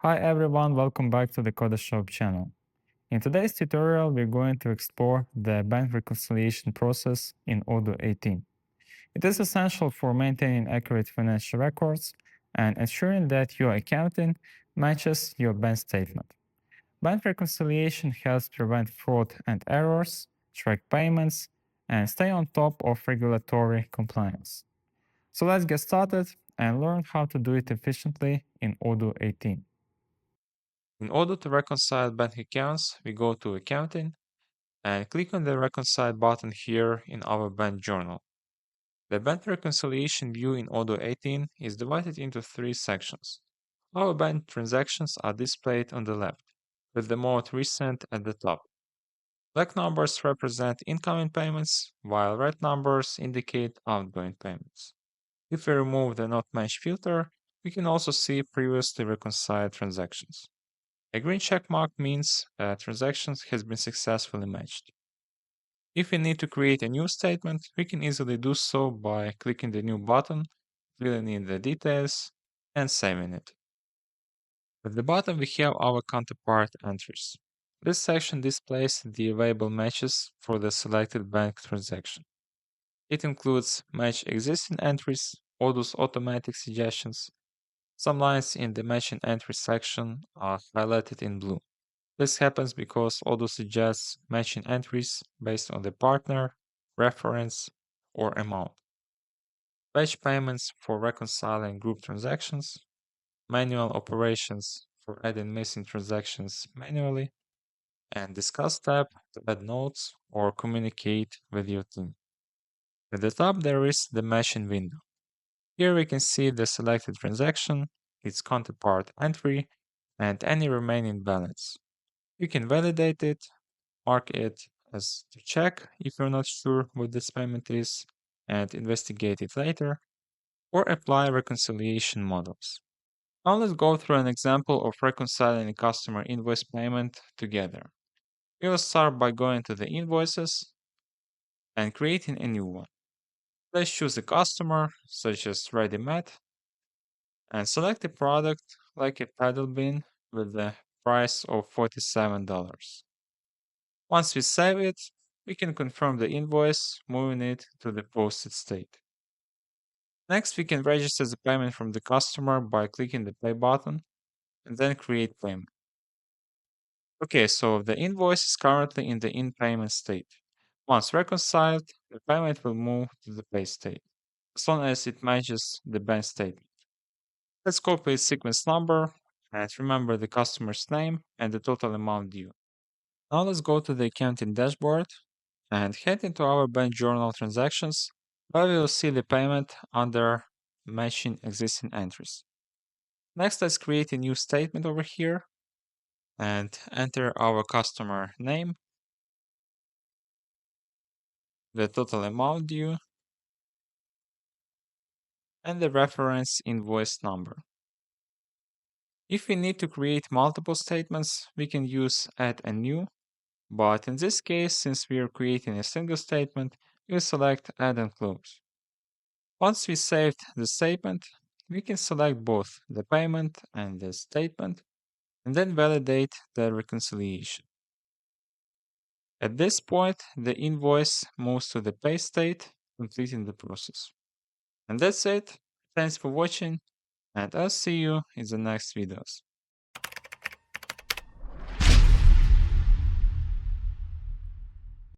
Hi everyone, welcome back to the Coder Shop channel. In today's tutorial, we're going to explore the bank reconciliation process in Odoo 18. It is essential for maintaining accurate financial records and ensuring that your accounting matches your bank statement. Bank reconciliation helps prevent fraud and errors, track payments, and stay on top of regulatory compliance. So let's get started and learn how to do it efficiently in Odoo 18. In order to reconcile bank accounts, we go to Accounting and click on the Reconcile button here in our bank journal. The bank reconciliation view in Odoo 18 is divided into three sections. Our bank transactions are displayed on the left, with the most recent at the top. Black numbers represent incoming payments, while red numbers indicate outgoing payments. If we remove the Not Matched filter, we can also see previously reconciled transactions. A green check mark means a transaction has been successfully matched. If we need to create a new statement, we can easily do so by clicking the New button, filling in the details, and saving it. At the bottom, we have our counterpart entries. This section displays the available matches for the selected bank transaction. It includes match existing entries, Odoo's automatic suggestions. Some lines in the matching entry section are highlighted in blue. This happens because Odoo suggests matching entries based on the partner, reference, or amount. Batch payments for reconciling group transactions, manual operations for adding missing transactions manually, and discuss tab to add notes or communicate with your team. At the top, there is the matching window. Here we can see the selected transaction, its counterpart entry, and any remaining balance. You can validate it, mark it as to check if you're not sure what this payment is, and investigate it later, or apply reconciliation models. Now let's go through an example of reconciling a customer invoice payment together. We will start by going to the invoices and creating a new one. Let's choose a customer, such as ready-made, and select a product like a paddle bin with the price of $47. Once we save it, we can confirm the invoice, moving it to the posted state. Next, we can register the payment from the customer by clicking the Pay button and then create payment. Okay, so the invoice is currently in the in payment state. Once reconciled, the payment will move to the pay state, as long as it matches the bank statement. Let's copy its sequence number and remember the customer's name and the total amount due. Now let's go to the accounting dashboard and head into our bank journal transactions, where we will see the payment under matching existing entries. Next, let's create a new statement over here and enter our customer name, the total amount due, and the reference invoice number. If we need to create multiple statements, we can use add a new, but in this case, since we are creating a single statement, we select add and close. Once we saved the statement, we can select both the payment and the statement, and then validate the reconciliation. At this point, the invoice moves to the pay state, completing the process. And that's it. Thanks for watching, and I'll see you in the next videos.